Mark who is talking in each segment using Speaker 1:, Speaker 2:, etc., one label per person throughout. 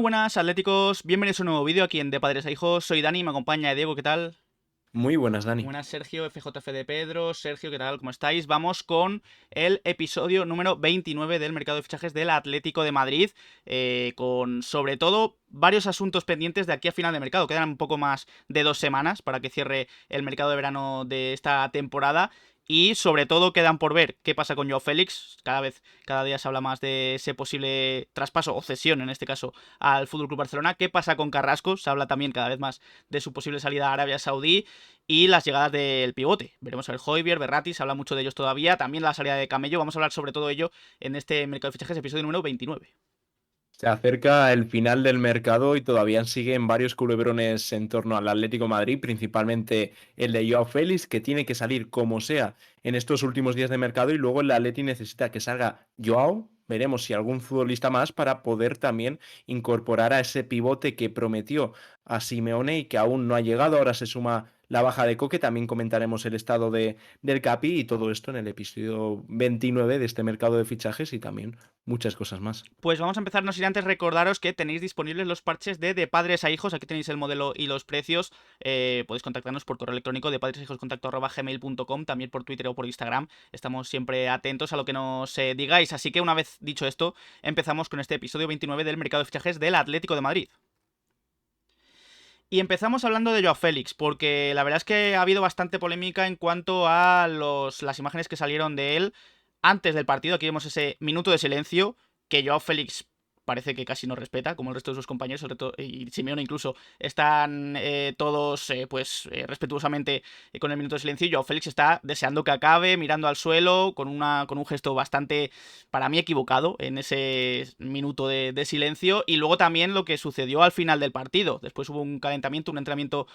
Speaker 1: Muy buenas, atléticos. Bienvenidos a un nuevo vídeo aquí en De Padres a Hijos. Soy Dani, me acompaña Diego, ¿qué tal?
Speaker 2: Muy buenas, Dani.
Speaker 1: Buenas, Sergio, FJF de Pedro. Sergio, ¿qué tal? ¿Cómo estáis? Vamos con el episodio número 29 del mercado de fichajes del Atlético de Madrid, con sobre todo varios asuntos pendientes de aquí a final de mercado. Quedan un poco más de 2 semanas para que cierre el mercado de verano de esta temporada. Y sobre todo quedan por ver qué pasa con Joao Félix. Cada día se habla más de ese posible traspaso o cesión, en este caso, al FC Barcelona. ¿Qué pasa con Carrasco? Se habla también cada vez más de su posible salida a Arabia Saudí y las llegadas del pivote. Veremos el Højbjerg, Verratti, se habla mucho de ellos todavía. También la salida de Camello. Vamos a hablar sobre todo ello en este mercado de fichajes, episodio número 29.
Speaker 2: Se acerca el final del mercado y todavía siguen varios culebrones en torno al Atlético de Madrid, principalmente el de Joao Félix, que tiene que salir como sea en estos últimos días de mercado, y luego el Atleti necesita que salga Joao. Veremos si algún futbolista más para poder también incorporar a ese pivote que prometió a Simeone y que aún no ha llegado. Ahora se suma la baja de Coque, también comentaremos el estado del Capi y todo esto en el episodio 29 de este mercado de fichajes y también muchas cosas más.
Speaker 1: Pues vamos a empezar, no sin antes recordaros que tenéis disponibles los parches de padres a hijos. Aquí tenéis el modelo y los precios. Podéis contactarnos por correo electrónico de padresahijoscontacto@gmail.com, también por Twitter o por Instagram. Estamos siempre atentos a lo que nos digáis. Así que una vez dicho esto, empezamos con este episodio 29 del mercado de fichajes del Atlético de Madrid. Y empezamos hablando de Joao Félix, porque la verdad es que ha habido bastante polémica en cuanto a las imágenes que salieron de él antes del partido. Aquí vemos ese minuto de silencio que Joao Félix parece que casi no respeta, como el resto de sus compañeros, y Simeone incluso, están todos respetuosamente con el minuto de silencio. Y Joao Félix está deseando que acabe, mirando al suelo, con un gesto bastante, para mí, equivocado en ese minuto de silencio. Y luego también lo que sucedió al final del partido. Después hubo un calentamiento, un entrenamiento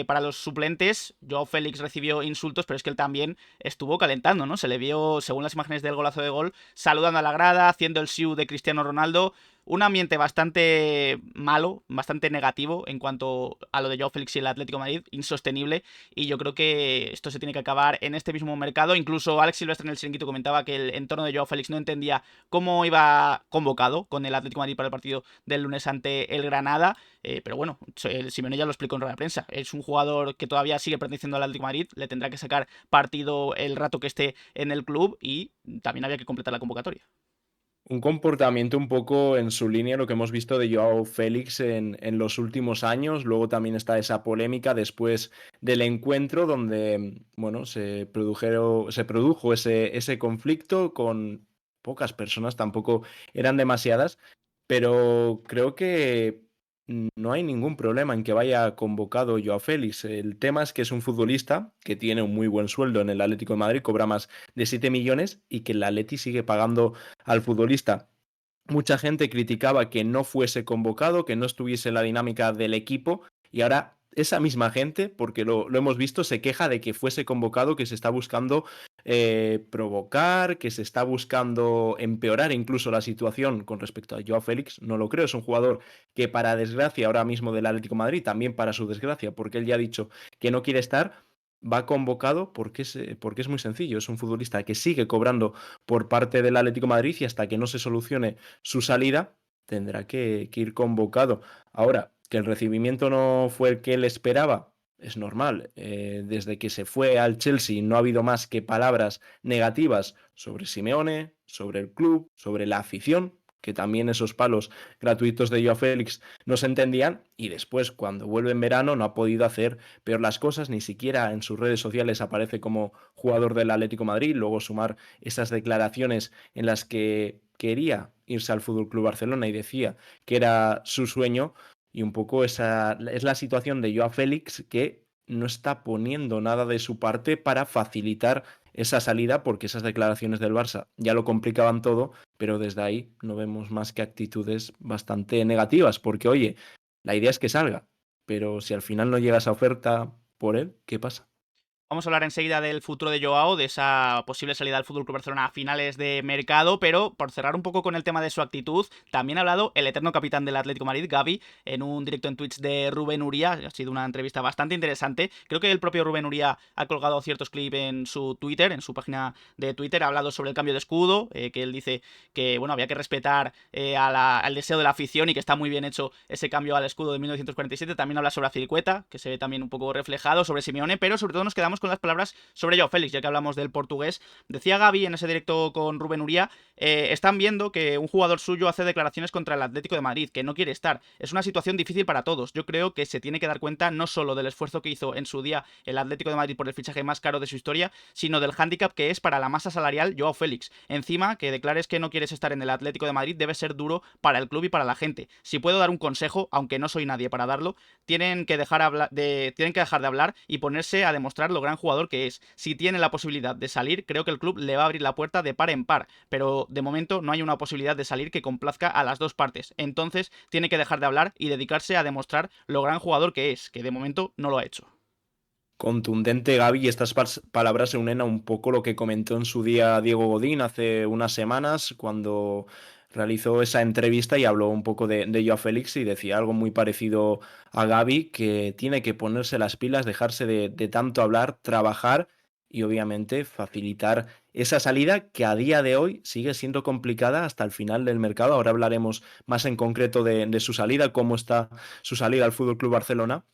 Speaker 1: para los suplentes. Joao Félix recibió insultos, pero es que él también estuvo calentando, ¿no? Se le vio, según las imágenes del golazo de gol, saludando a la grada, haciendo el siu de Cristiano Ronaldo. Un ambiente bastante malo, bastante negativo en cuanto a lo de Joao Félix y el Atlético de Madrid, insostenible, y yo creo que esto se tiene que acabar en este mismo mercado. Incluso Alex Silvestre en el Chiringuito comentaba que el entorno de Joao Félix no entendía cómo iba convocado con el Atlético de Madrid para el partido del lunes ante el Granada, pero bueno, el Simeone ya lo explicó en rueda de prensa. Es un jugador que todavía sigue perteneciendo al Atlético de Madrid, le tendrá que sacar partido el rato que esté en el club y también había que completar la convocatoria.
Speaker 2: Un comportamiento un poco en su línea, lo que hemos visto de Joao Félix en los últimos años. Luego también está esa polémica después del encuentro donde, bueno, se produjo ese conflicto con pocas personas, tampoco eran demasiadas, pero creo que no hay ningún problema en que vaya convocado Joao Félix. El tema es que es un futbolista que tiene un muy buen sueldo en el Atlético de Madrid, cobra más de 7 millones y que el Atleti sigue pagando al futbolista. Mucha gente criticaba que no fuese convocado, que no estuviese en la dinámica del equipo, y ahora esa misma gente, porque lo hemos visto, se queja de que fuese convocado, que se está buscando provocar, que se está buscando empeorar incluso la situación con respecto a Joao Félix. No lo creo, es un jugador que, para desgracia ahora mismo del Atlético de Madrid, también para su desgracia, porque él ya ha dicho que no quiere estar, va convocado porque es muy sencillo. Es un futbolista que sigue cobrando por parte del Atlético de Madrid y hasta que no se solucione su salida tendrá que ir convocado. Ahora, que el recibimiento no fue el que él esperaba, es normal. Desde que se fue al Chelsea no ha habido más que palabras negativas sobre Simeone, sobre el club, sobre la afición, que también esos palos gratuitos de Joao Félix no se entendían, y después, cuando vuelve en verano, no ha podido hacer peor las cosas, ni siquiera en sus redes sociales aparece como jugador del Atlético de Madrid. Luego sumar esas declaraciones en las que quería irse al Fútbol Club Barcelona y decía que era su sueño, y un poco esa es la situación de Joao Félix, que no está poniendo nada de su parte para facilitar esa salida, porque esas declaraciones del Barça ya lo complicaban todo, pero desde ahí no vemos más que actitudes bastante negativas, porque oye, la idea es que salga, pero si al final no llega esa oferta por él, ¿qué pasa?
Speaker 1: Vamos a hablar enseguida del futuro de Joao, de esa posible salida del FC Barcelona a finales de mercado, pero por cerrar un poco con el tema de su actitud, también ha hablado el eterno capitán del Atlético de Madrid, Gavi, en un directo en Twitch de Rubén Uría. Ha sido una entrevista bastante interesante. Creo que el propio Rubén Uría ha colgado ciertos clips en su Twitter, en su página de Twitter. Ha hablado sobre el cambio de escudo, que él dice que bueno, había que respetar al deseo de la afición y que está muy bien hecho ese cambio al escudo de 1947. También habla sobre Azpilicueta, que se ve también un poco reflejado, sobre Simeone, pero sobre todo nos quedamos con las palabras sobre Joao Félix, ya que hablamos del portugués. Decía Gavi en ese directo con Rubén Uría, están viendo que un jugador suyo hace declaraciones contra el Atlético de Madrid, que no quiere estar. Es una situación difícil para todos. Yo creo que se tiene que dar cuenta no solo del esfuerzo que hizo en su día el Atlético de Madrid por el fichaje más caro de su historia, sino del hándicap que es para la masa salarial Joao Félix. Encima, que declares que no quieres estar en el Atlético de Madrid debe ser duro para el club y para la gente. Si puedo dar un consejo, aunque no soy nadie para darlo, tienen que dejar de hablar y ponerse a demostrar lo gran jugador que es. Si tiene la posibilidad de salir, creo que el club le va a abrir la puerta de par en par, pero de momento no hay una posibilidad de salir que complazca a las dos partes. Entonces tiene que dejar de hablar y dedicarse a demostrar lo gran jugador que es, que de momento no lo ha hecho.
Speaker 2: Contundente Gaby, y estas palabras se unen a un poco lo que comentó en su día Diego Godín hace unas semanas cuando realizó esa entrevista y habló un poco de Joao Félix y decía algo muy parecido a Gaby, que tiene que ponerse las pilas, dejarse de tanto hablar, trabajar y obviamente facilitar esa salida que a día de hoy sigue siendo complicada hasta el final del mercado. Ahora hablaremos más en concreto de su salida, cómo está su salida al Fútbol Club Barcelona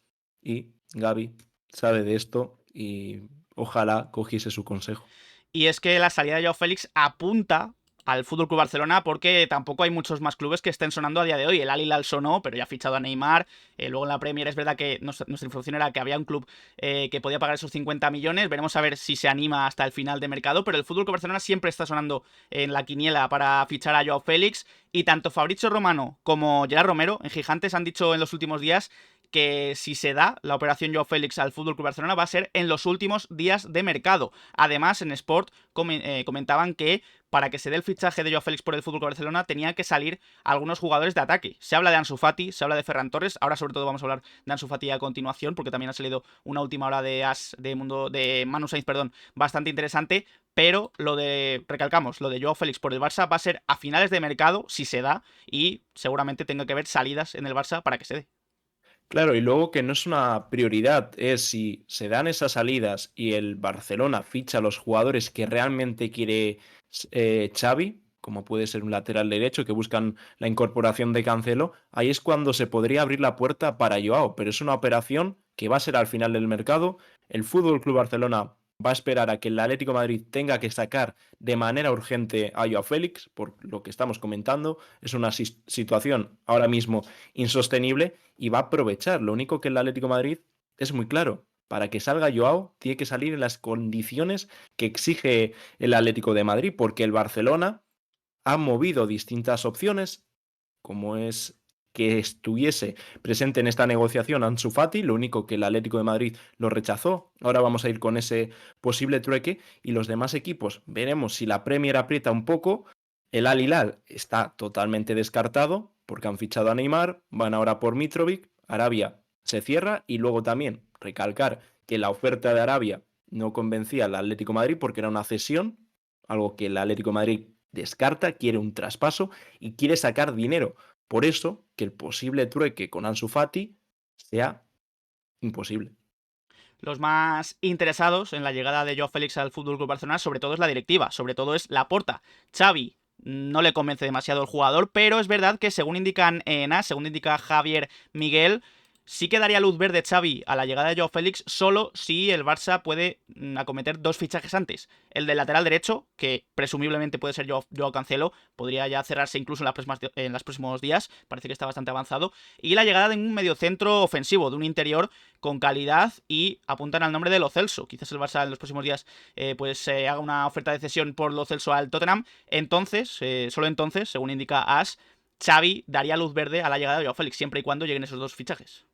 Speaker 2: y Gaby sabe de esto y ojalá cogiese su consejo.
Speaker 1: Y es que la salida de Joao Félix apunta al FC Barcelona porque tampoco hay muchos más clubes que estén sonando a día de hoy. El Al Hilal sonó, pero ya ha fichado a Neymar. Luego en la Premier es verdad que nuestra información era que había un club que podía pagar esos 50 millones. Veremos a ver si se anima hasta el final de mercado, pero el FC Barcelona siempre está sonando en la quiniela para fichar a Joao Félix. Y tanto Fabrizio Romano como Gerard Romero en Gigantes han dicho en los últimos días que si se da la operación Joao Félix al FC Barcelona va a ser en los últimos días de mercado. Además, en Sport comentaban que para que se dé el fichaje de Joao Félix por el FC Barcelona tenían que salir algunos jugadores de ataque. Se habla de Ansu Fati, se habla de Ferran Torres, ahora sobre todo vamos a hablar de Ansu Fati a continuación porque también ha salido una última hora de Manu Sainz, perdón, bastante interesante. Pero recalcamos, lo de Joao Félix por el Barça va a ser a finales de mercado, si se da, y seguramente tenga que haber salidas en el Barça para que se dé.
Speaker 2: Claro, y luego que no es una prioridad, es si se dan esas salidas y el Barcelona ficha a los jugadores que realmente quiere Xavi, como puede ser un lateral derecho, que buscan la incorporación de Cancelo, ahí es cuando se podría abrir la puerta para Joao, pero es una operación que va a ser al final del mercado. El Fútbol Club Barcelona va a esperar a que el Atlético de Madrid tenga que sacar de manera urgente a Joao Félix, por lo que estamos comentando. Es una situación ahora mismo insostenible y va a aprovechar. Lo único que el Atlético de Madrid es muy claro. Para que salga Joao, tiene que salir en las condiciones que exige el Atlético de Madrid, porque el Barcelona ha movido distintas opciones, como es que estuviese presente en esta negociación Ansu Fati, lo único que el Atlético de Madrid lo rechazó. Ahora vamos a ir con ese posible trueque y los demás equipos veremos si la Premier aprieta un poco. El Al Hilal está totalmente descartado porque han fichado a Neymar, van ahora por Mitrovic, Arabia se cierra y luego también recalcar que la oferta de Arabia no convencía al Atlético de Madrid porque era una cesión, algo que el Atlético de Madrid descarta, quiere un traspaso y quiere sacar dinero. Por eso que el posible trueque con Ansu Fati sea imposible.
Speaker 1: Los más interesados en la llegada de Joao Félix al FC Barcelona, sobre todo es la directiva, sobre todo es Laporta. Xavi no le convence demasiado el jugador, pero es verdad que según indican ENA, según indica Javier Miguel, sí que daría luz verde Xavi a la llegada de Joao Félix solo si el Barça puede acometer dos fichajes antes. El del lateral derecho, que presumiblemente puede ser Joao Cancelo, podría ya cerrarse incluso en los próximos días, parece que está bastante avanzado. Y la llegada de un mediocentro ofensivo, de un interior con calidad, y apuntan al nombre de Lo Celso. Quizás el Barça en los próximos días haga una oferta de cesión por Lo Celso al Tottenham. Entonces, solo entonces, según indica AS, Xavi daría luz verde a la llegada de Joao Félix, siempre y cuando lleguen esos dos fichajes.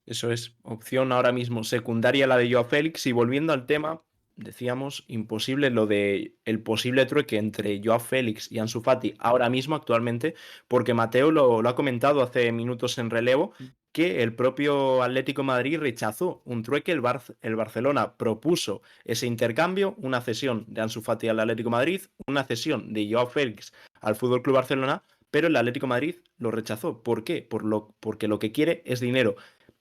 Speaker 2: Eso es opción ahora mismo secundaria la de Joao Félix. Y volviendo al tema decíamos, imposible lo de el posible trueque entre Joao Félix y Ansu Fati ahora mismo, actualmente, porque Mateo lo ha comentado hace minutos en relevo, que el propio Atlético de Madrid rechazó un trueque, el Barcelona propuso ese intercambio, una cesión de Ansu Fati al Atlético de Madrid, una cesión de Joao Félix al Fútbol Club Barcelona, pero el Atlético de Madrid lo rechazó. ¿Por qué? Porque lo que quiere es dinero.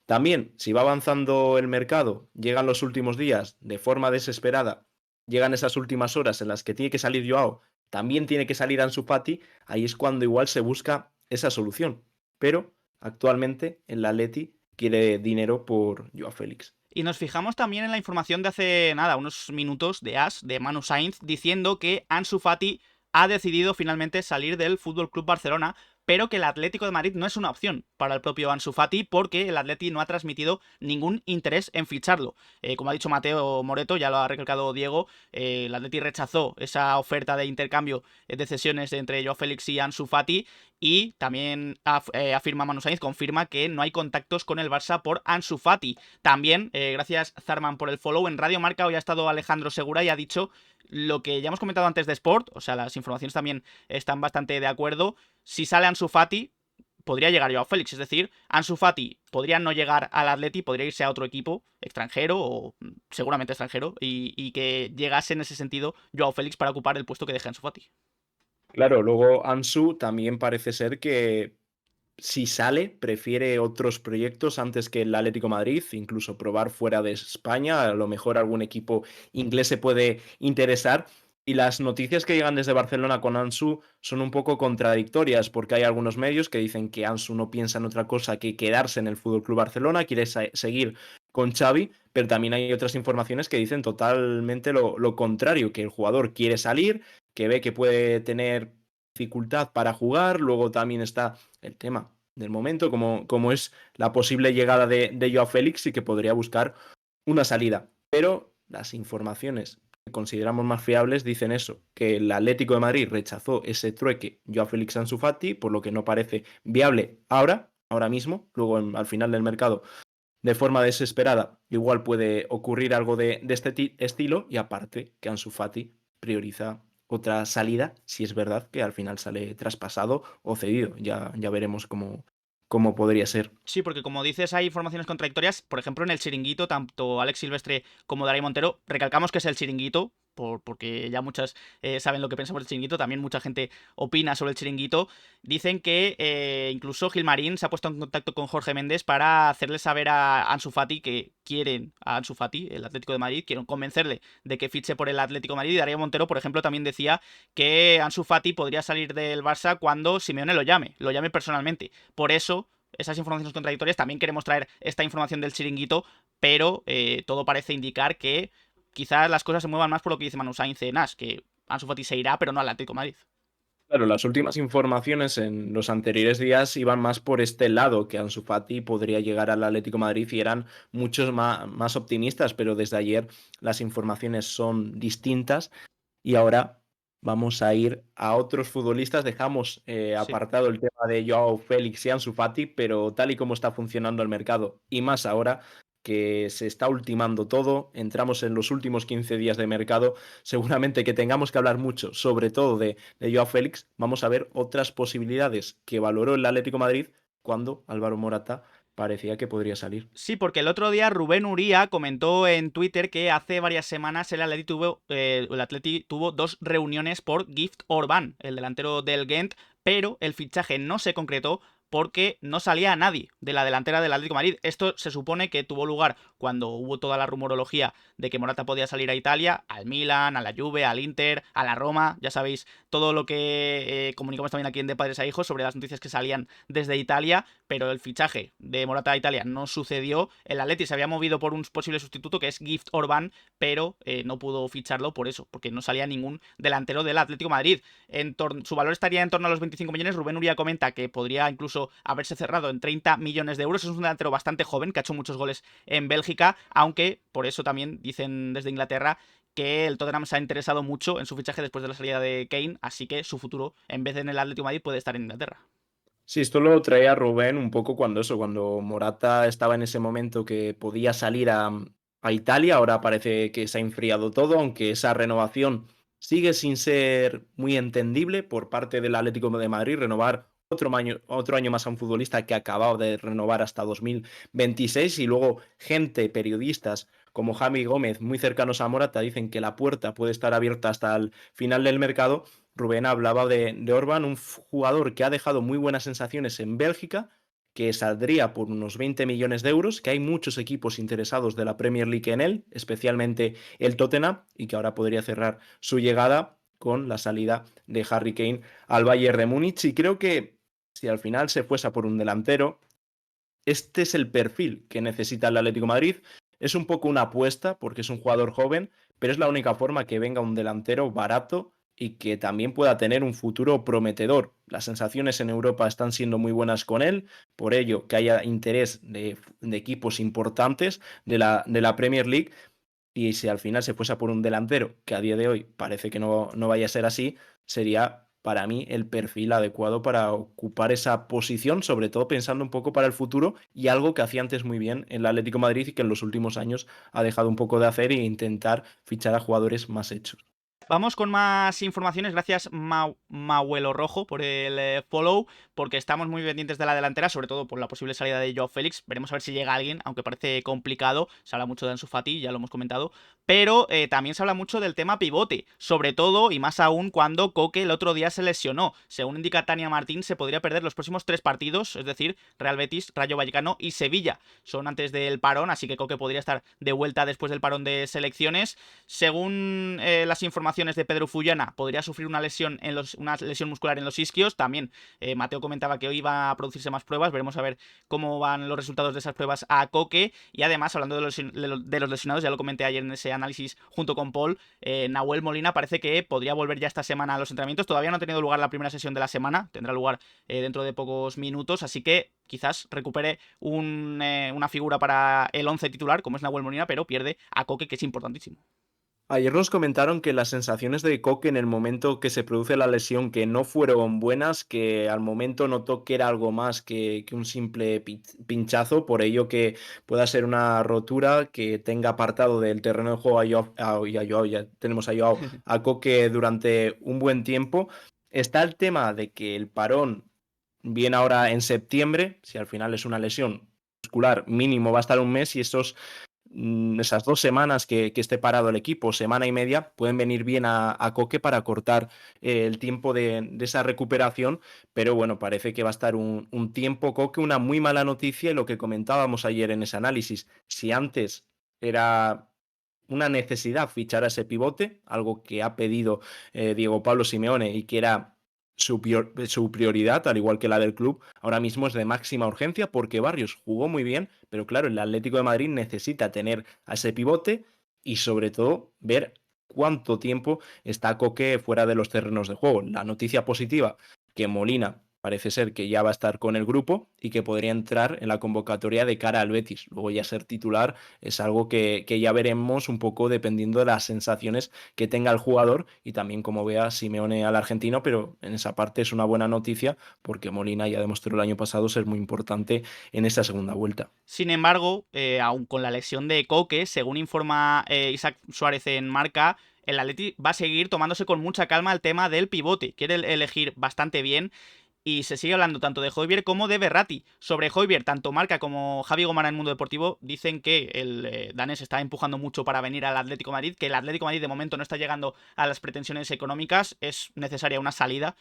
Speaker 2: También, si va avanzando el mercado, llegan los últimos días de forma desesperada, llegan esas últimas horas en las que tiene que salir Joao, también tiene que salir Ansu Fati, ahí es cuando igual se busca esa solución. Pero actualmente el Atleti quiere dinero por Joao Félix.
Speaker 1: Y nos fijamos también en la información de hace nada, unos minutos de AS, de Manu Sainz, diciendo que Ansu Fati ha decidido finalmente salir del Fútbol Club Barcelona, pero que el Atlético de Madrid no es una opción para el propio Ansu Fati porque el Atleti no ha transmitido ningún interés en ficharlo. Como ha dicho Mateo Moreto, ya lo ha recalcado Diego, el Atleti rechazó esa oferta de intercambio de cesiones entre Joao Félix y Ansu Fati y también afirma Manu Sainz, confirma que no hay contactos con el Barça por Ansu Fati. También, gracias Zarman por el follow, en Radio Marca hoy ha estado Alejandro Segura y ha dicho lo que ya hemos comentado antes de Sport, o sea, las informaciones también están bastante de acuerdo. Si sale Ansu Fati, podría llegar Joao Félix, es decir, Ansu Fati podría no llegar al Atleti, podría irse a otro equipo extranjero o seguramente extranjero y que llegase en ese sentido Joao Félix para ocupar el puesto que deja Ansu Fati.
Speaker 2: Claro, luego Ansu también parece ser que si sale, prefiere otros proyectos antes que el Atlético de Madrid, incluso probar fuera de España, a lo mejor algún equipo inglés se puede interesar. Y las noticias que llegan desde Barcelona con Ansu son un poco contradictorias, porque hay algunos medios que dicen que Ansu no piensa en otra cosa que quedarse en el Fútbol Club Barcelona, quiere seguir con Xavi, pero también hay otras informaciones que dicen totalmente lo contrario, que el jugador quiere salir, que ve que puede tener dificultad para jugar, luego también está el tema del momento, como es la posible llegada de Joao Félix y que podría buscar una salida. Pero las informaciones que consideramos más fiables dicen eso, que el Atlético de Madrid rechazó ese trueque Joao Félix Ansu Fati, por lo que no parece viable ahora mismo, luego al final del mercado, de forma desesperada, igual puede ocurrir algo de este estilo, y aparte que Ansu Fati prioriza otra salida, si es verdad que al final sale traspasado o cedido. Ya veremos cómo podría ser.
Speaker 1: Sí, porque como dices, hay informaciones contradictorias. Por ejemplo, en el chiringuito, tanto Alex Silvestre como Daray Montero, recalcamos que es el chiringuito, porque ya muchas saben lo que pensamos del chiringuito, también mucha gente opina sobre el chiringuito. Dicen que incluso Gilmarín se ha puesto en contacto con Jorge Méndez para hacerle saber a Ansu Fati que quieren a Ansu Fati, el Atlético de Madrid, quieren convencerle de que fiche por el Atlético de Madrid. Y Daray Montero, por ejemplo, también decía que Ansu Fati podría salir del Barça cuando Simeone lo llame personalmente. Por eso esas informaciones contradictorias. También queremos traer esta información del chiringuito, pero todo parece indicar que quizás las cosas se muevan más por lo que dice Manu Sainz en As, que Ansu Fati se irá, pero no al Atlético de Madrid.
Speaker 2: Claro, las últimas informaciones en los anteriores días iban más por este lado, que Ansu Fati podría llegar al Atlético de Madrid y eran muchos más optimistas, pero desde ayer las informaciones son distintas y ahora vamos a ir a otros futbolistas. Dejamos
Speaker 1: Sí.
Speaker 2: apartado el tema de Joao Félix y Ansu Fati, pero tal y como está funcionando el mercado, y más ahora que se está ultimando todo, entramos en los últimos 15 días de mercado, seguramente que tengamos que hablar mucho, sobre todo de Joao Félix. Vamos a ver otras posibilidades que valoró el Atlético de Madrid cuando Álvaro Morata parecía que podría salir.
Speaker 1: Sí, porque el otro día Rubén Uría comentó en Twitter que hace varias semanas el Atleti tuvo dos reuniones por Gift Orban, el delantero del Ghent, pero el fichaje no se concretó porque no salía nadie de la delantera del Atlético de Madrid. Esto se supone que tuvo lugar cuando hubo toda la rumorología de que Morata podía salir a Italia, al Milan, a la Juve, al Inter, a la Roma, ya sabéis todo lo que comunicamos también aquí en De Padres a Hijos sobre las noticias que salían desde Italia, pero el fichaje de Morata a Italia no sucedió. El Atleti se había movido por un posible sustituto que es Gift Orban, pero no pudo ficharlo por eso, porque no salía ningún delantero del Atlético de Madrid. Su valor estaría en torno a los 25 millones. Rubén Uría comenta que podría incluso haberse cerrado en 30 millones de euros. Es un delantero bastante joven que ha hecho muchos goles en Bélgica, aunque por eso también dicen desde Inglaterra que el Tottenham se ha interesado mucho en su fichaje después de la salida de Kane, así que su futuro, en vez de en el Atlético de Madrid, puede estar en Inglaterra.
Speaker 2: Sí, esto lo traía Rubén un poco cuando Morata estaba en ese momento que podía salir a Italia. Ahora parece que se ha enfriado todo, aunque esa renovación sigue sin ser muy entendible por parte del Atlético de Madrid, renovar otro año más a un futbolista que acababa de renovar hasta 2026, y luego gente, periodistas como Javi Gómez, muy cercanos a Morata, dicen que la puerta puede estar abierta hasta el final del mercado. Rubén hablaba de Orban, un jugador que ha dejado muy buenas sensaciones en Bélgica, que saldría por unos 20 millones de euros, que hay muchos equipos interesados de la Premier League en él, especialmente el Tottenham, y que ahora podría cerrar su llegada con la salida de Harry Kane al Bayern de Múnich. Y creo que si al final se fuese por un delantero, este es el perfil que necesita el Atlético de Madrid. Es un poco una apuesta porque es un jugador joven, pero es la única forma que venga un delantero barato y que también pueda tener un futuro prometedor. Las sensaciones en Europa están siendo muy buenas con él, por ello que haya interés de equipos importantes de la Premier League. Y si al final se fuese a por un delantero, que a día de hoy parece que no vaya a ser así, sería para mí el perfil adecuado para ocupar esa posición, sobre todo pensando un poco para el futuro, y algo que hacía antes muy bien el Atlético de Madrid y que en los últimos años ha dejado un poco de hacer e intentar fichar a jugadores más hechos.
Speaker 1: Vamos con más informaciones, gracias Mauelo Rojo por el follow, porque estamos muy pendientes de la delantera, sobre todo por la posible salida de Joao Félix. Veremos a ver si llega alguien, aunque parece complicado. Se habla mucho de Ansu Fati, ya lo hemos comentado, pero también se habla mucho del tema pivote, sobre todo y más aún cuando Koke el otro día se lesionó. Según indica Tania Martín, se podría perder los próximos 3 partidos, es decir, Real Betis, Rayo Vallecano y Sevilla. Son antes del parón, así que Koke podría estar de vuelta después del parón de selecciones. Según las informaciones de Pedro Fullana, podría sufrir una lesión muscular en los isquios. También Mateo comentaba que hoy va a producirse más pruebas. Veremos a ver cómo van los resultados de esas pruebas a Koke. Y además, hablando de los lesionados, ya lo comenté ayer en ese análisis junto con Paul, Nahuel Molina parece que podría volver ya esta semana a los entrenamientos. Todavía no ha tenido lugar la primera sesión de la semana, tendrá lugar dentro de pocos minutos, así que quizás recupere una figura para el 11 titular, como es Nahuel Molina, pero pierde a Koke, que es importantísimo.
Speaker 2: Ayer nos comentaron que las sensaciones de Koke en el momento que se produce la lesión que no fueron buenas, que al momento notó que era algo más que un simple pinchazo, por ello que pueda ser una rotura, que tenga apartado del terreno de juego ya tenemos a Joao, a Koke durante un buen tiempo. Está el tema de que el parón viene ahora en septiembre, si al final es una lesión muscular mínimo va a estar un mes, y esas 2 semanas que esté parado el equipo, semana y media, pueden venir bien a Koke para cortar el tiempo de esa recuperación. Pero bueno, parece que va a estar un tiempo Koke. Una muy mala noticia, y lo que comentábamos ayer en ese análisis, si antes era una necesidad fichar a ese pivote, algo que ha pedido Diego Pablo Simeone y que era su prioridad, al igual que la del club, ahora mismo es de máxima urgencia, porque Barrios jugó muy bien, pero claro, el Atlético de Madrid necesita tener a ese pivote y sobre todo ver cuánto tiempo está Koke fuera de los terrenos de juego. La noticia positiva, que Molina parece ser que ya va a estar con el grupo y que podría entrar en la convocatoria de cara al Betis. Luego ya ser titular es algo que ya veremos un poco dependiendo de las sensaciones que tenga el jugador y también como vea Simeone al argentino, pero en esa parte es una buena noticia porque Molina ya demostró el año pasado ser muy importante en esta segunda vuelta.
Speaker 1: Sin embargo, aún con la lesión de Koke, según informa Isaac Suárez en Marca, el Atleti va a seguir tomándose con mucha calma el tema del pivote. Quiere elegir bastante bien y se sigue hablando tanto de Højbjerg como de Berratti. Sobre Højbjerg, tanto Marca como Javi Gomara en Mundo Deportivo dicen que el danés está empujando mucho para venir al Atlético de Madrid, que el Atlético de Madrid de momento no está llegando a las pretensiones económicas. Es necesaria una salida,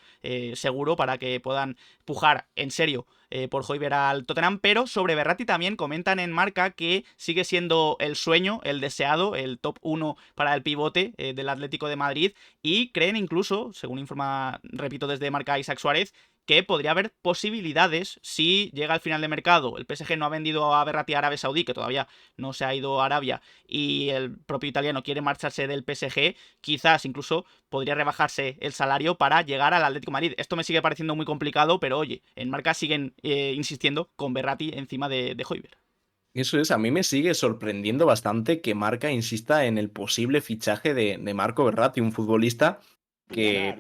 Speaker 1: seguro, para que puedan pujar en serio por Højbjerg al Tottenham. Pero sobre Berratti también comentan en Marca que sigue siendo el sueño, el deseado, el top 1 para el pivote del Atlético de Madrid, y creen incluso, según informa, repito, desde Marca Isaac Suárez, que podría haber posibilidades si llega al final de mercado. El PSG no ha vendido a Berratti a Arabia Saudí, que todavía no se ha ido a Arabia, y el propio italiano quiere marcharse del PSG. Quizás incluso podría rebajarse el salario para llegar al Atlético de Madrid. Esto me sigue pareciendo muy complicado, pero oye, en Marca siguen insistiendo con Berratti encima de Højbjerg.
Speaker 2: Eso es, a mí me sigue sorprendiendo bastante que Marca insista en el posible fichaje de Marco Verratti, un futbolista que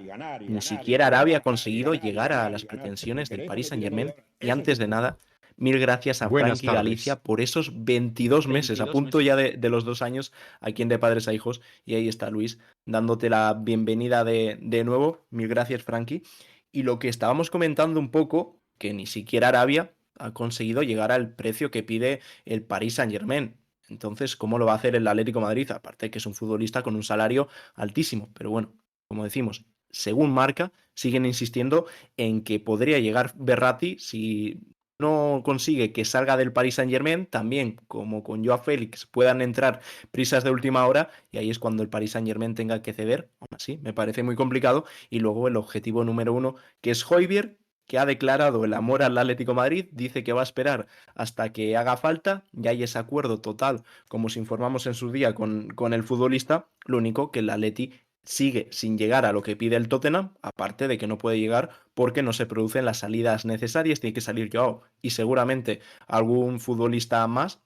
Speaker 2: ni siquiera Arabia ha conseguido llegar a las pretensiones del Paris Saint-Germain. Y antes de nada, Mil gracias a
Speaker 3: Buenas
Speaker 2: Frankie
Speaker 3: tardes.
Speaker 2: Galicia por esos 22 meses, a
Speaker 1: 22
Speaker 2: punto
Speaker 1: meses.
Speaker 2: ya de los 2 años aquí en De Padres a Hijos. Y ahí está Luis, dándote la bienvenida de nuevo. Mil gracias, Frankie. Y lo que estábamos comentando un poco, que ni siquiera Arabia ha conseguido llegar al precio que pide el Paris Saint-Germain. Entonces, ¿cómo lo va a hacer el Atlético de Madrid? Aparte que es un futbolista con un salario altísimo. Pero bueno, como decimos, según Marca, siguen insistiendo en que podría llegar Berratti si no consigue que salga del Paris Saint-Germain, también como con Joao Félix puedan entrar prisas de última hora y ahí es cuando el Paris Saint-Germain tenga que ceder. Aún así, me parece muy complicado. Y luego el objetivo número uno, que es Højbjerg, que ha declarado el amor al Atlético de Madrid, dice que va a esperar hasta que haga falta, ya hay ese acuerdo total, como os informamos en su día con el futbolista, lo único que el Atleti sigue sin llegar a lo que pide el Tottenham, aparte de que no puede llegar porque no se producen las salidas necesarias, tiene que salir Joao y seguramente algún futbolista más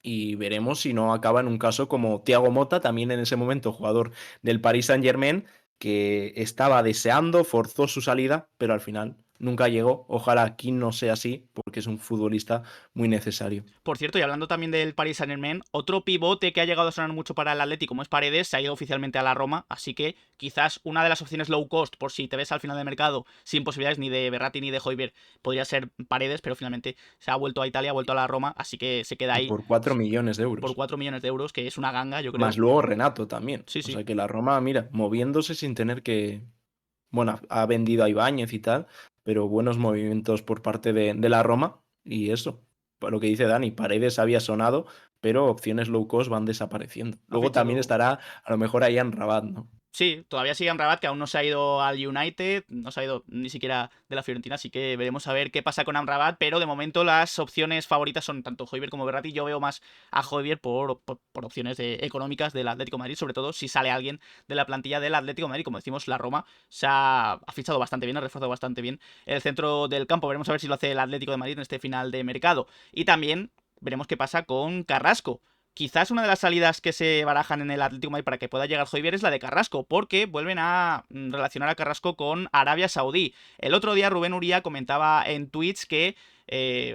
Speaker 2: y veremos si no acaba en un caso como Thiago Motta, también en ese momento jugador del Paris Saint-Germain, que estaba deseando, forzó su salida, pero al final nunca llegó. Ojalá aquí no sea así, porque es un futbolista muy necesario.
Speaker 1: Por cierto, y hablando también del Paris Saint-Germain, otro pivote que ha llegado a sonar mucho para el Atleti, como es Paredes, se ha ido oficialmente a la Roma, así que quizás una de las opciones low cost, por si te ves al final del mercado, sin posibilidades ni de Berratti ni de Højbjerg, podría ser Paredes, pero finalmente se ha vuelto a Italia, ha vuelto a la Roma, así que se queda
Speaker 2: Y
Speaker 1: ahí
Speaker 2: por 4 millones de
Speaker 1: por
Speaker 2: euros.
Speaker 1: 4 millones de euros, que es una ganga, yo
Speaker 2: Más
Speaker 1: creo.
Speaker 2: luego Renato también.
Speaker 1: Sí,
Speaker 2: O
Speaker 1: sí.
Speaker 2: sea que la Roma, mira, moviéndose sin tener que... Bueno, ha vendido a Ibáñez y tal, pero buenos movimientos por parte de la Roma. Y eso, por lo que dice Dani, Paredes había sonado, pero opciones low cost van desapareciendo.
Speaker 1: Ha
Speaker 2: Luego también
Speaker 1: fichado.
Speaker 2: estará a lo mejor ahí en Rabat, ¿no?
Speaker 1: Sí, todavía sigue en Rabat, que aún no se ha ido al United, no se ha ido ni siquiera de la Fiorentina, así que veremos a ver qué pasa con Amrabat, pero de momento las opciones favoritas son tanto Højbjerg como Berratti. Yo veo más a Højbjerg por opciones económicas del Atlético de Madrid, sobre todo si sale alguien de la plantilla del Atlético de Madrid. Como decimos, la Roma ha fichado bastante bien, ha reforzado bastante bien el centro del campo. Veremos a ver si lo hace el Atlético de Madrid en este final de mercado. Y también veremos qué pasa con Carrasco. Quizás una de las salidas que se barajan en el Atlético de Madrid para que pueda llegar Højbjerg es la de Carrasco, porque vuelven a relacionar a Carrasco con Arabia Saudí. El otro día Rubén Uría comentaba en Twitch que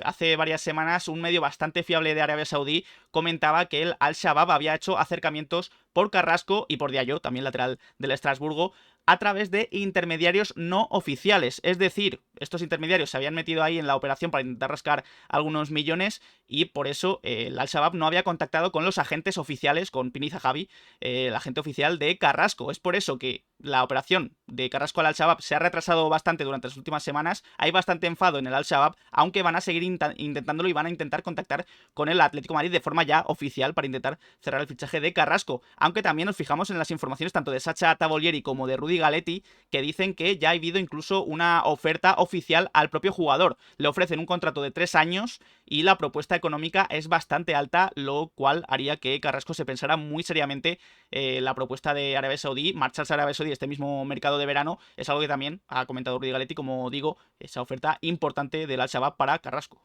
Speaker 1: hace varias semanas un medio bastante fiable de Arabia Saudí comentaba que el Al-Shabaab había hecho acercamientos por Carrasco y por Diallo, también lateral del Estrasburgo, a través de intermediarios no oficiales. Es decir, estos intermediarios se habían metido ahí en la operación para intentar rascar algunos millones y por eso el Al-Shabaab no había contactado con los agentes oficiales, con Pini Zahavi, el agente oficial de Carrasco. Es por eso que la operación de Carrasco al Al-Shabaab se ha retrasado bastante durante las últimas semanas. Hay bastante enfado en el Al-Shabaab, aunque van a seguir intentándolo y van a intentar contactar con el Atlético de Madrid de forma ya oficial para intentar cerrar el fichaje de Carrasco. Aunque también nos fijamos en las informaciones tanto de Sacha Tavolieri como de Rudy Galetti, que dicen que ya ha habido incluso una oferta oficial al propio jugador. Le ofrecen un contrato de 3 años y la propuesta económica es bastante alta, lo cual haría que Carrasco se pensara muy seriamente la propuesta de Arabia Saudí. Marcharse a Arabia Saudí este mismo mercado de verano es algo que también ha comentado Rudy Galetti, como digo, esa oferta importante del Al-Shabaab para Carrasco.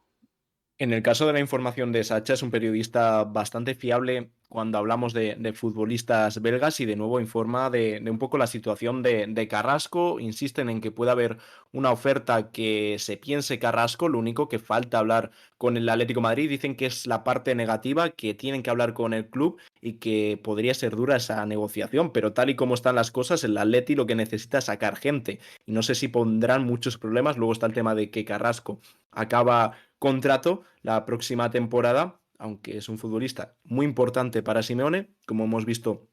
Speaker 2: En el caso de la información de Sacha, es un periodista bastante fiable cuando hablamos de futbolistas belgas y de nuevo informa de un poco la situación de Carrasco. Insisten en que puede haber una oferta que se piense Carrasco, lo único que falta hablar con el Atlético de Madrid. Dicen que es la parte negativa, que tienen que hablar con el club y que podría ser dura esa negociación, pero tal y como están las cosas, el Atleti lo que necesita es sacar gente y no sé si pondrán muchos problemas. Luego está el tema de que Carrasco acaba contrato la próxima temporada, aunque es un futbolista muy importante para Simeone, como hemos visto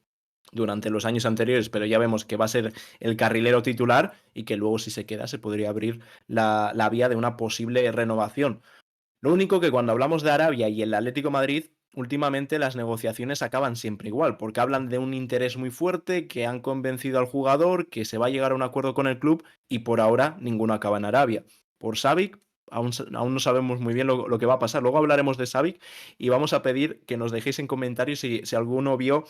Speaker 2: durante los años anteriores, pero ya vemos que va a ser el carrilero titular y que luego si se queda se podría abrir la vía de una posible renovación. Lo único que cuando hablamos de Arabia y el Atlético de Madrid, últimamente las negociaciones acaban siempre igual, porque hablan de un interés muy fuerte, que han convencido al jugador, que se va a llegar a un acuerdo con el club y por ahora ninguno acaba en Arabia. Por Savic, aún no sabemos muy bien lo que va a pasar. Luego hablaremos de Savic y vamos a pedir que nos dejéis en comentarios si alguno vio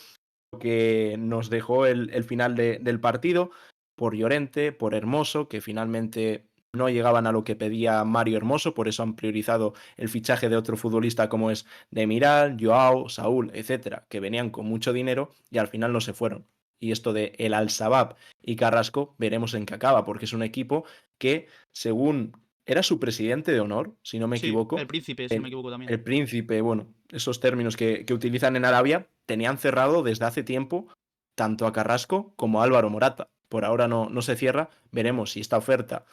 Speaker 2: que nos dejó el final del partido, por Llorente, por Hermoso, que finalmente no llegaban a lo que pedía Mario Hermoso, por eso han priorizado el fichaje de otro futbolista como es Demiral, Joao, Saúl, etcétera, que venían con mucho dinero y al final no se fueron. Y esto de el Al-Shabaab y Carrasco, veremos en qué acaba, porque es un equipo que, según era su presidente de honor, si no me
Speaker 1: Sí, el
Speaker 2: equivoco.
Speaker 1: príncipe, si no me equivoco también.
Speaker 2: El príncipe, bueno, esos términos que utilizan en Arabia, tenían cerrado desde hace tiempo tanto a Carrasco como a Álvaro Morata. Por ahora no se cierra. Veremos si esta oferta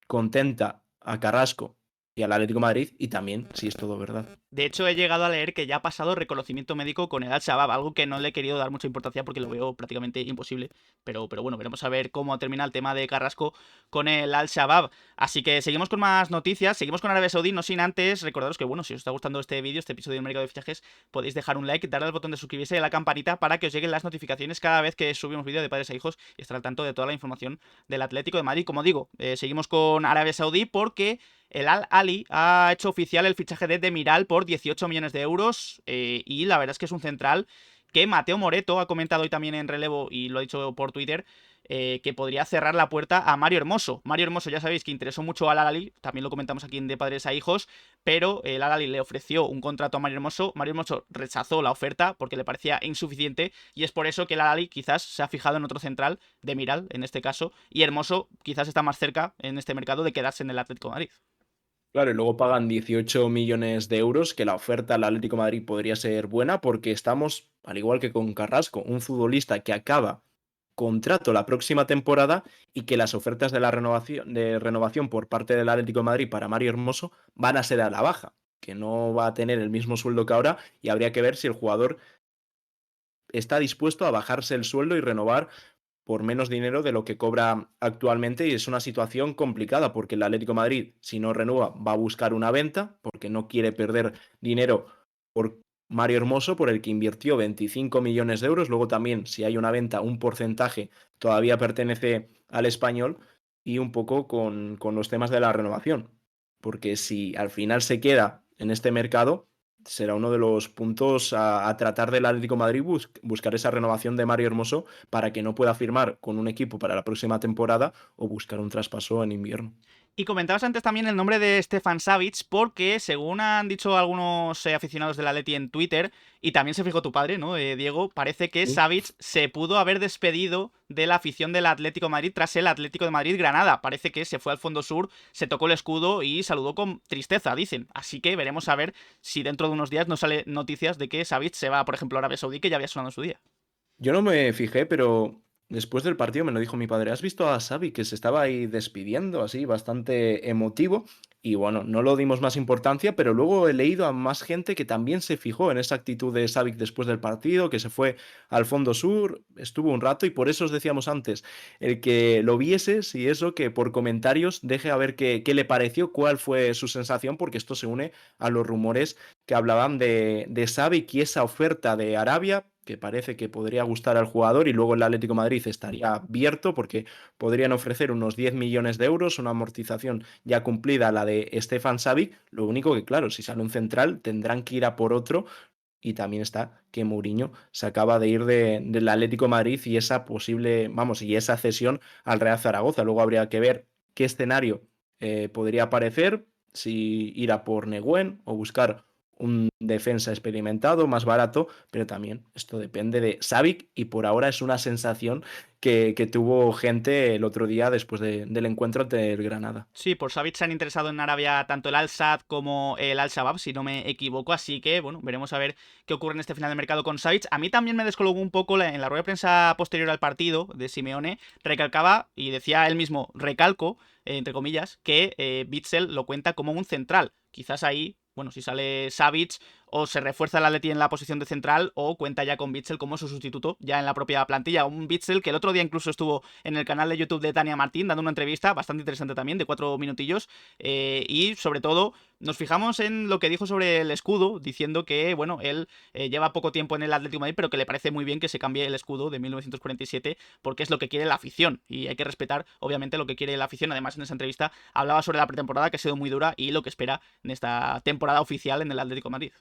Speaker 2: contenta a Carrasco y al Atlético de Madrid y también si es todo verdad.
Speaker 1: De hecho, he llegado a leer que ya ha pasado reconocimiento médico con el Al-Shabaab, algo que no le he querido dar mucha importancia porque lo veo prácticamente imposible. Pero bueno, veremos a ver cómo termina el tema de Carrasco con el Al-Shabaab. Así que seguimos con más noticias, seguimos con Arabia Saudí, no sin antes recordaros que, bueno, si os está gustando este vídeo, este episodio del mercado de fichajes, podéis dejar un like, darle al botón de suscribirse y a la campanita para que os lleguen las notificaciones cada vez que subimos vídeo de padres a hijos y estar al tanto de toda la información del Atlético de Madrid. Como digo, seguimos con Arabia Saudí porque el Al-Ahly ha hecho oficial el fichaje de Demiral por 18 millones de euros y la verdad es que es un central que Mateo Moreto ha comentado hoy también en relevo y lo ha dicho por Twitter, que podría cerrar la puerta a Mario Hermoso. Mario Hermoso ya sabéis que interesó mucho al Al-Ahly, también lo comentamos aquí en De Padres a Hijos, pero el Al-Ahly le ofreció un contrato a Mario Hermoso rechazó la oferta porque le parecía insuficiente y es por eso que el Al-Ahly quizás se ha fijado en otro central, Demiral en este caso, y Hermoso quizás está más cerca en este mercado de quedarse en el Atlético de Madrid.
Speaker 2: Claro, y luego pagan 18 millones de euros, que la oferta al Atlético de Madrid podría ser buena porque estamos, al igual que con Carrasco, un futbolista que acaba contrato la próxima temporada y que las ofertas de renovación por parte del Atlético de Madrid para Mario Hermoso van a ser a la baja, que no va a tener el mismo sueldo que ahora y habría que ver si el jugador está dispuesto a bajarse el sueldo y renovar por menos dinero de lo que cobra actualmente y es una situación complicada porque el Atlético de Madrid, si no renueva, va a buscar una venta porque no quiere perder dinero por Mario Hermoso, por el que invirtió 25 millones de euros. Luego también, si hay una venta, un porcentaje todavía pertenece al español y un poco con los temas de la renovación. Porque si al final se queda en este mercado, será uno de los puntos a tratar del Atlético de Madrid buscar esa renovación de Mario Hermoso para que no pueda firmar con un equipo para la próxima temporada o buscar un traspaso en invierno.
Speaker 1: Y comentabas antes también el nombre de Stefan Savic, porque según han dicho algunos aficionados del Atleti en Twitter, y también se fijó tu padre, ¿no, Diego? Parece que
Speaker 2: Sí.
Speaker 1: Savic se pudo haber despedido de la afición del Atlético de Madrid tras el Atlético de Madrid-Granada. Parece que se fue al fondo sur, se tocó el escudo y saludó con tristeza, dicen. Así que veremos a ver si dentro de unos días nos sale noticias de que Savic se va, por ejemplo, a Arabia Saudí, que ya había sonado en su día.
Speaker 2: Yo no me fijé, pero después del partido me lo dijo mi padre. ¿Has visto a Xavi que se estaba ahí despidiendo así, bastante emotivo? Y bueno, no lo dimos más importancia, pero luego he leído a más gente que también se fijó en esa actitud de Xavi después del partido, que se fue al fondo sur, estuvo un rato y por eso os decíamos antes, el que lo vieses y eso, que por comentarios deje a ver qué le pareció, cuál fue su sensación, porque esto se une a los rumores que hablaban de Xavi y esa oferta de Arabia que parece que podría gustar al jugador y luego el Atlético de Madrid estaría abierto porque podrían ofrecer unos 10 millones de euros, una amortización ya cumplida, la de Stefan Savic. Lo único que, claro, si sale un central tendrán que ir a por otro y también está que Mourinho se acaba de ir del Atlético de Madrid y esa posible, vamos, y esa cesión al Real Zaragoza. Luego habría que ver qué escenario podría aparecer, si ir a por Negüen o buscar un defensa experimentado, más barato, pero también esto depende de Savic y por ahora es una sensación que tuvo gente el otro día después del encuentro ante el Granada.
Speaker 1: Sí, por Savic se han interesado en Arabia tanto el Al-Sadd como el Al-Shabaab, si no me equivoco, así que bueno, veremos a ver qué ocurre en este final de mercado con Savic. A mí también me descolocó un poco en la rueda de prensa posterior al partido de Simeone, recalcaba, y decía él mismo, recalco, entre comillas, que Bitzel lo cuenta como un central. Quizás ahí, bueno, si sale Savic o se refuerza el Atleti en la posición de central o cuenta ya con Bitzel como su sustituto ya en la propia plantilla. Un Bitzel que el otro día incluso estuvo en el canal de YouTube de Tania Martín dando una entrevista bastante interesante también, de 4 minutillos, y sobre todo nos fijamos en lo que dijo sobre el escudo, diciendo que, bueno, él lleva poco tiempo en el Atlético de Madrid, pero que le parece muy bien que se cambie el escudo de 1947 porque es lo que quiere la afición y hay que respetar, obviamente, lo que quiere la afición. Además, en esa entrevista hablaba sobre la pretemporada, que ha sido muy dura, y lo que espera en esta temporada oficial en el Atlético de Madrid.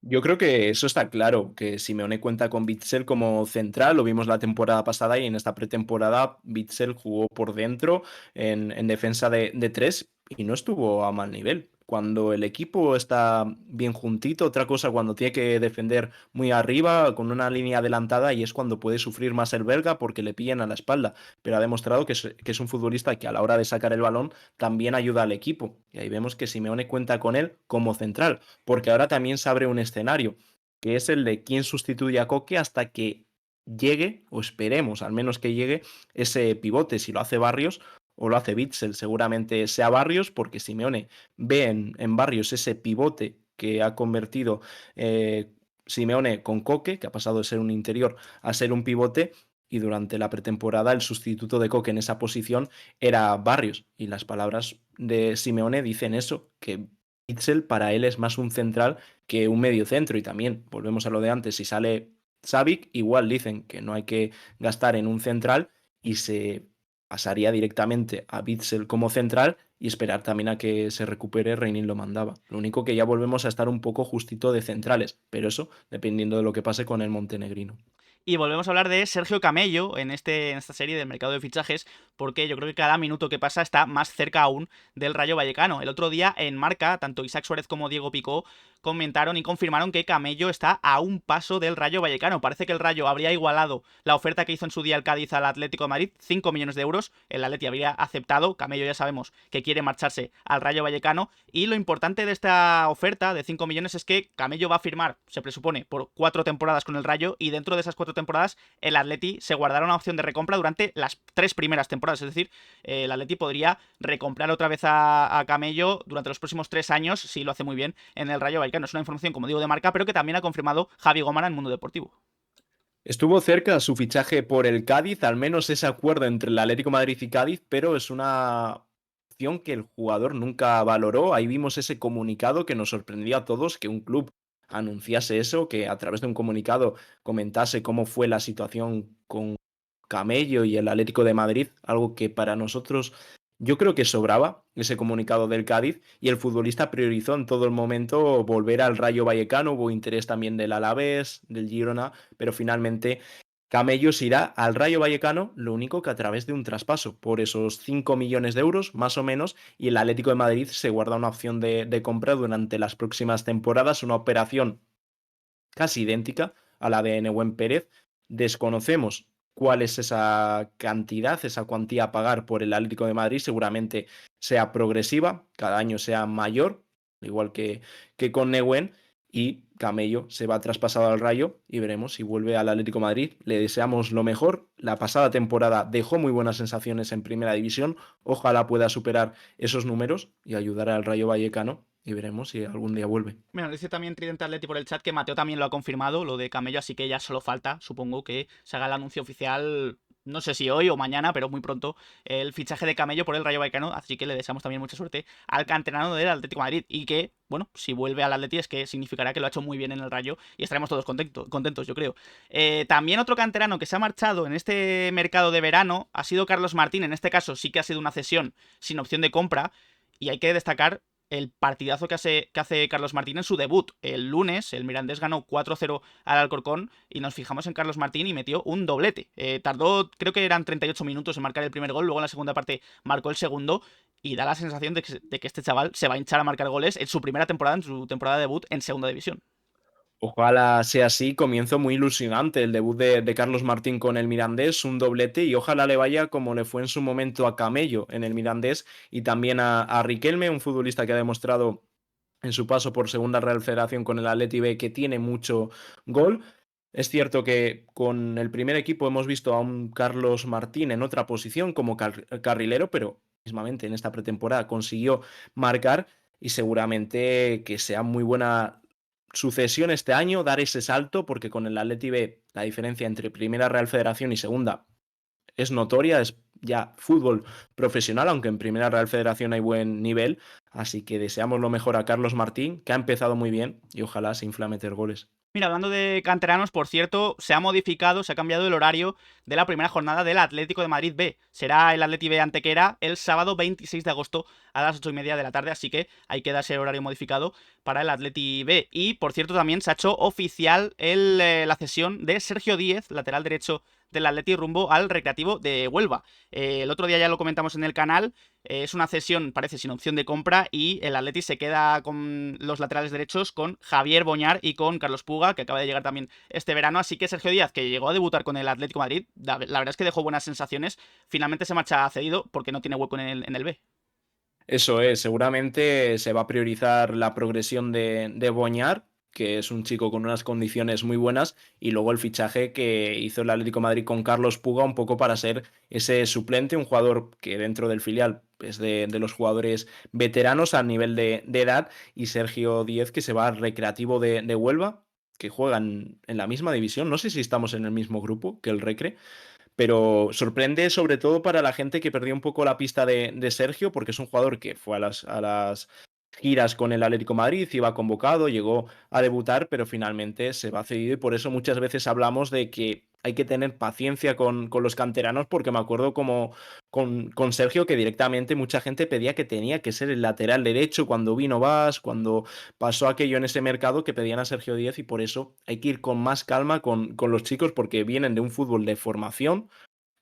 Speaker 2: Yo creo que eso está claro, que Simeone cuenta con Bitzel como central, lo vimos la temporada pasada y en esta pretemporada Bitzel jugó por dentro en defensa de tres y no estuvo a mal nivel. cuando el equipo está bien juntito, otra cosa cuando tiene que defender muy arriba, con una línea adelantada, y es cuando puede sufrir más el belga porque le pillan a la espalda. Pero ha demostrado que es un futbolista que a la hora de sacar el balón también ayuda al equipo. Y ahí vemos que Simeone cuenta con él como central, porque ahora también se abre un escenario, que es el de quién sustituye a Coque hasta que llegue, o esperemos al menos que llegue, ese pivote. Si lo hace Barrios o lo hace Witsel, seguramente sea Barrios, porque Simeone ve en Barrios ese pivote que ha convertido Simeone con Coque, que ha pasado de ser un interior a ser un pivote, y durante la pretemporada el sustituto de Coque en esa posición era Barrios, y las palabras de Simeone dicen eso, que Witsel para él es más un central que un medio centro. Y también volvemos a lo de antes, si sale Savic, igual dicen que no hay que gastar en un central y se pasaría directamente a Witsel como central y esperar también a que se recupere. Reinin lo mandaba. Lo único que ya volvemos a estar un poco justito de centrales, pero eso dependiendo de lo que pase con el montenegrino.
Speaker 1: Y volvemos a hablar de Sergio Camello en esta serie del mercado de fichajes, porque yo creo que cada minuto que pasa está más cerca aún del Rayo Vallecano. El otro día en Marca, tanto Isaac Suárez como Diego Picó comentaron y confirmaron que Camello está a un paso del Rayo Vallecano. Parece que el Rayo habría igualado la oferta que hizo en su día el Cádiz al Atlético de Madrid, 5 millones de euros. El Atleti habría aceptado. Camello ya sabemos que quiere marcharse al Rayo Vallecano. Y lo importante de esta oferta de 5 millones es que Camello va a firmar, se presupone, por 4 temporadas con el Rayo, y dentro de esas 4 temporadas el Atleti se guardará una opción de recompra durante las 3 primeras temporadas. Es decir, el Atleti podría recomprar otra vez a Camello durante los próximos 3 años, si lo hace muy bien, en el Rayo Vallecano. Es una información, como digo, de Marca, pero que también ha confirmado Javi Gómara en Mundo Deportivo.
Speaker 2: Estuvo cerca su fichaje por el Cádiz, al menos ese acuerdo entre el Atlético de Madrid y Cádiz, pero es una opción que el jugador nunca valoró. Ahí vimos ese comunicado que nos sorprendió a todos, que un club anunciase eso, que a través de un comunicado comentase cómo fue la situación con Camello y el Atlético de Madrid, algo que para nosotros yo creo que sobraba, ese comunicado del Cádiz, y el futbolista priorizó en todo el momento volver al Rayo Vallecano. Hubo interés también del Alavés, del Girona, pero finalmente Camello se irá al Rayo Vallecano, lo único que a través de un traspaso, por esos 5 millones de euros, más o menos, y el Atlético de Madrid se guarda una opción de compra durante las próximas temporadas, una operación casi idéntica a la de Nehuen Pérez. Desconocemos cuál es esa cantidad, esa cuantía a pagar por el Atlético de Madrid. Seguramente sea progresiva, cada año sea mayor, igual que con Nehuen. Y Camello se va traspasado al Rayo y veremos si vuelve al Atlético de Madrid. Le deseamos lo mejor. La pasada temporada dejó muy buenas sensaciones en Primera División. Ojalá pueda superar esos números y ayudar al Rayo Vallecano, y veremos si algún día vuelve.
Speaker 1: Bueno, dice también Tridente Atleti por el chat que Mateo también lo ha confirmado, lo de Camello, así que ya solo falta, supongo, que se haga el anuncio oficial, no sé si hoy o mañana, pero muy pronto, el fichaje de Camello por el Rayo Vallecano, así que le deseamos también mucha suerte al canterano del Atlético de Madrid, y que, bueno, si vuelve al Atleti es que significará que lo ha hecho muy bien en el Rayo y estaremos todos contentos, yo creo. También otro canterano que se ha marchado en este mercado de verano ha sido Carlos Martín. En este caso sí que ha sido una cesión sin opción de compra, y hay que destacar el partidazo que hace Carlos Martín en su debut. El lunes el Mirandés ganó 4-0 al Alcorcón y nos fijamos en Carlos Martín y metió un doblete. Tardó, creo que eran 38 minutos en marcar el primer gol, luego en la segunda parte marcó el segundo, y da la sensación de que este chaval se va a hinchar a marcar goles en su primera temporada, en su temporada de debut en segunda división.
Speaker 2: Ojalá sea así, comienzo muy ilusionante el debut de Carlos Martín con el Mirandés, un doblete, y ojalá le vaya como le fue en su momento a Camello en el Mirandés, y también a Riquelme, un futbolista que ha demostrado en su paso por Segunda Real Federación con el Atleti B que tiene mucho gol. Es cierto que con el primer equipo hemos visto a un Carlos Martín en otra posición como carrilero, pero mismamente en esta pretemporada consiguió marcar, y seguramente que sea muy buena sucesión este año, dar ese salto, porque con el Atleti B la diferencia entre Primera Real Federación y Segunda es notoria, es ya fútbol profesional, aunque en Primera Real Federación hay buen nivel, así que deseamos lo mejor a Carlos Martín, que ha empezado muy bien y ojalá se infla a meter goles.
Speaker 1: Mira, hablando de canteranos, por cierto, se ha cambiado el horario de la primera jornada del Atlético de Madrid B. Será el Atleti B Antequera el sábado 26 de agosto a las 8:30 de la tarde, así que ahí queda ese horario modificado para el Atleti B. Y, por cierto, también se ha hecho oficial la cesión de Sergio Díez, lateral derecho del Atleti rumbo al Recreativo de Huelva. El otro día ya lo comentamos en el canal, es una cesión, parece, sin opción de compra, y el Atleti se queda con los laterales derechos con Javier Boñar y con Carlos Puga, que acaba de llegar también este verano. Así que Sergio Díaz, que llegó a debutar con el Atlético de Madrid, la verdad es que dejó buenas sensaciones. Finalmente se marcha cedido porque no tiene hueco en el B.
Speaker 2: Eso es, seguramente se va a priorizar la progresión de Boñar, que es un chico con unas condiciones muy buenas, y luego el fichaje que hizo el Atlético de Madrid con Carlos Puga, un poco para ser ese suplente, un jugador que dentro del filial es de los jugadores veteranos a nivel de edad, y Sergio Díez, que se va al Recreativo de Huelva, que juegan en la misma división. No sé si estamos en el mismo grupo que el Recre, pero sorprende sobre todo para la gente que perdió un poco la pista de Sergio, porque es un jugador que fue a las giras con el Atlético de Madrid, iba convocado, llegó a debutar, pero finalmente se va cedido, y por eso muchas veces hablamos de que hay que tener paciencia con los canteranos, porque me acuerdo como con Sergio que directamente mucha gente pedía que tenía que ser el lateral derecho cuando vino Vas, cuando pasó aquello en ese mercado, que pedían a Sergio Díez, y por eso hay que ir con más calma con los chicos, porque vienen de un fútbol de formación,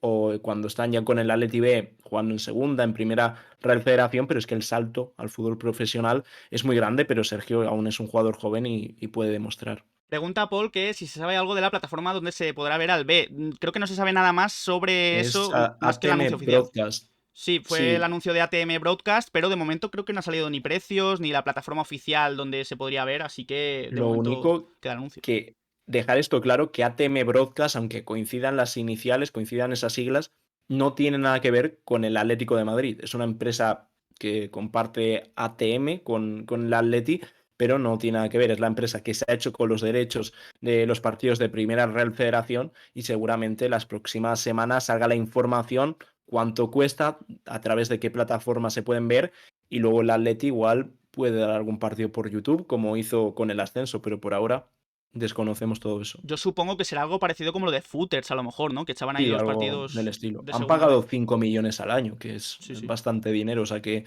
Speaker 2: o cuando están ya con el Atleti B jugando en segunda, en primera Real Federación, pero es que el salto al fútbol profesional es muy grande, pero Sergio aún es un jugador joven y puede demostrar.
Speaker 1: Pregunta Paul que si se sabe algo de la plataforma donde se podrá ver al B. Creo que no se sabe nada más sobre
Speaker 2: Es
Speaker 1: eso, más que el
Speaker 2: ATM
Speaker 1: anuncio oficial.
Speaker 2: Broadcast.
Speaker 1: Sí, fue el
Speaker 2: Sí,
Speaker 1: anuncio de ATM Broadcast, pero de momento creo que no ha salido ni precios ni la plataforma oficial donde se podría ver, así que de
Speaker 2: lo
Speaker 1: momento
Speaker 2: único
Speaker 1: queda el anuncio.
Speaker 2: que dejar esto claro, que ATM Broadcast, aunque coincidan las iniciales, coincidan esas siglas, no tiene nada que ver con el Atlético de Madrid. Es una empresa que comparte ATM con el Atleti, pero no tiene nada que ver. Es la empresa que se ha hecho con los derechos de los partidos de Primera Real Federación, y seguramente las próximas semanas salga la información, cuánto cuesta, a través de qué plataforma se pueden ver, y luego el Atleti igual puede dar algún partido por YouTube, como hizo con el ascenso, pero por ahora desconocemos todo eso.
Speaker 1: Yo supongo que será algo parecido como lo de Footers, a lo mejor, ¿no? Que echaban ahí
Speaker 2: Sí,
Speaker 1: los
Speaker 2: algo del
Speaker 1: partidos
Speaker 2: estilo.
Speaker 1: de
Speaker 2: Han
Speaker 1: segunda
Speaker 2: pagado
Speaker 1: vez.
Speaker 2: 5 millones al año, que es
Speaker 1: Sí, sí.
Speaker 2: bastante dinero, o sea que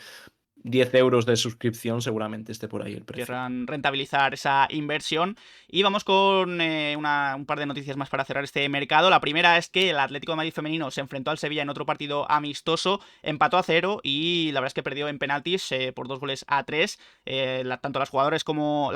Speaker 2: 10 euros de suscripción seguramente esté por ahí el precio.
Speaker 1: Querrán rentabilizar esa inversión. Y vamos con un par de noticias más para cerrar este mercado. La primera es que el Atlético de Madrid femenino se enfrentó al Sevilla en otro partido amistoso, empató a 0 y la verdad es que perdió en penaltis por 2 goles a 3. Tanto las jugadoras como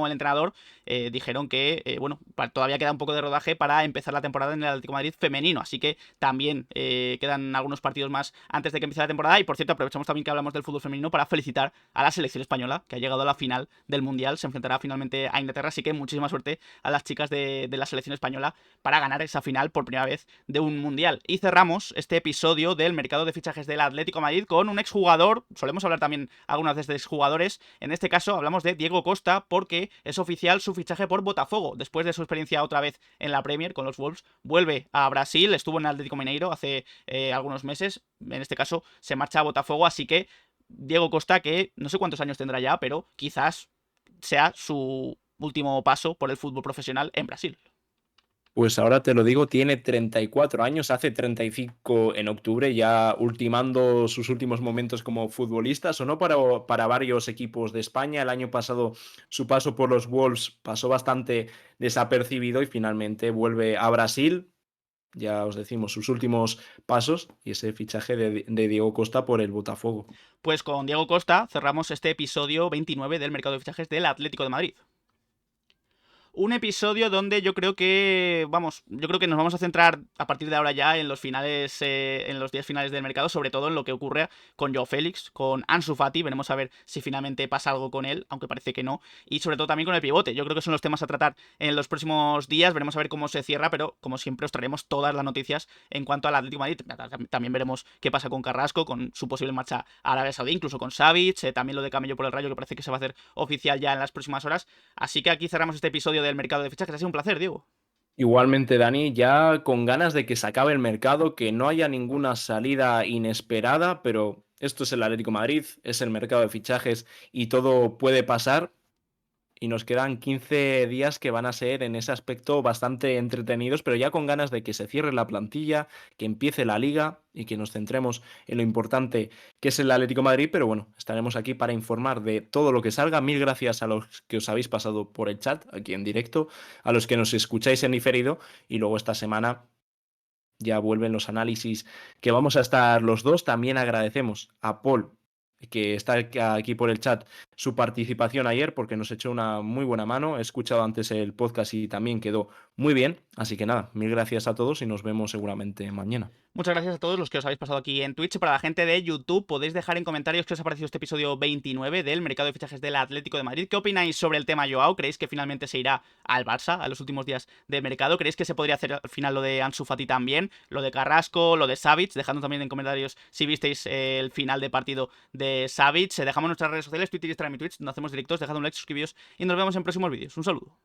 Speaker 1: el entrenador dijeron que bueno, todavía queda un poco de rodaje para empezar la temporada en el Atlético de Madrid femenino, así que también quedan algunos partidos más antes de que empiece la temporada. Y por cierto, aprovechamos también que hablamos del fútbol femenino para felicitar a la selección española, que ha llegado a la final del Mundial, se enfrentará finalmente a Inglaterra, así que muchísima suerte a las chicas de la selección española para ganar esa final por primera vez de un Mundial. Y cerramos este episodio del mercado de fichajes del Atlético de Madrid con un exjugador, solemos hablar también algunas veces de exjugadores, en este caso hablamos de Diego Costa, porque es oficial su fichaje por Botafogo, después de su experiencia otra vez en la Premier con los Wolves, vuelve a Brasil, estuvo en el Atlético Mineiro hace algunos meses, en este caso se marcha a Botafogo, así que Diego Costa, que no sé cuántos años tendrá ya, pero quizás sea su último paso por el fútbol profesional en Brasil.
Speaker 2: Pues ahora te lo digo, tiene 34 años, hace 35 en octubre, ya ultimando sus últimos momentos como futbolista. Sonó para varios equipos de España. El año pasado su paso por los Wolves pasó bastante desapercibido, y finalmente vuelve a Brasil. Ya os decimos sus últimos pasos, y ese fichaje de Diego Costa por el Botafogo.
Speaker 1: Pues con Diego Costa cerramos este episodio 29 del mercado de fichajes del Atlético de Madrid. Un episodio donde yo creo que, vamos, yo creo que nos vamos a centrar a partir de ahora ya en los finales, en los días finales del mercado, sobre todo en lo que ocurre con Joao Félix, con Ansu Fati, veremos a ver si finalmente pasa algo con él, aunque parece que no, y sobre todo también con el pivote. Yo creo que son los temas a tratar en los próximos días, veremos a ver cómo se cierra, pero como siempre os traeremos todas las noticias en cuanto al Atlético de Madrid. También veremos qué pasa con Carrasco, con su posible marcha a Arabia Saudí, incluso con Savic, también lo de Camello por el Rayo, que parece que se va a hacer oficial ya en las próximas horas. Así que aquí cerramos este episodio del mercado de fichajes. Ha sido un placer, Diego.
Speaker 2: Igualmente, Dani, ya con ganas de que se acabe el mercado, que no haya ninguna salida inesperada, pero esto es el Atlético de Madrid, es el mercado de fichajes y todo puede pasar. Y nos quedan 15 días que van a ser en ese aspecto bastante entretenidos, pero ya con ganas de que se cierre la plantilla, que empiece la liga y que nos centremos en lo importante que es el Atlético de Madrid. Pero bueno, estaremos aquí para informar de todo lo que salga. Mil gracias a los que os habéis pasado por el chat aquí en directo, a los que nos escucháis en diferido, y luego esta semana ya vuelven los análisis que vamos a estar los dos. También agradecemos a Paul, que está aquí por el chat, su participación ayer, porque nos echó una muy buena mano. He escuchado antes el podcast y también quedó muy bien. Así que nada, mil gracias a todos y nos vemos seguramente mañana.
Speaker 1: Muchas gracias a todos los que os habéis pasado aquí en Twitch. Para la gente de YouTube, podéis dejar en comentarios qué os ha parecido este episodio 29 del mercado de fichajes del Atlético de Madrid. ¿Qué opináis sobre el tema Joao? ¿Creéis que finalmente se irá al Barça a los últimos días de mercado? ¿Creéis que se podría hacer al final lo de Ansu Fati también? Lo de Carrasco, lo de Savic. Dejadnos también en comentarios si visteis el final de partido de Savic. Dejamos nuestras redes sociales, Twitter y Instagram y Twitch, donde hacemos directos. Dejad un like, suscribíos y nos vemos en próximos vídeos. Un saludo.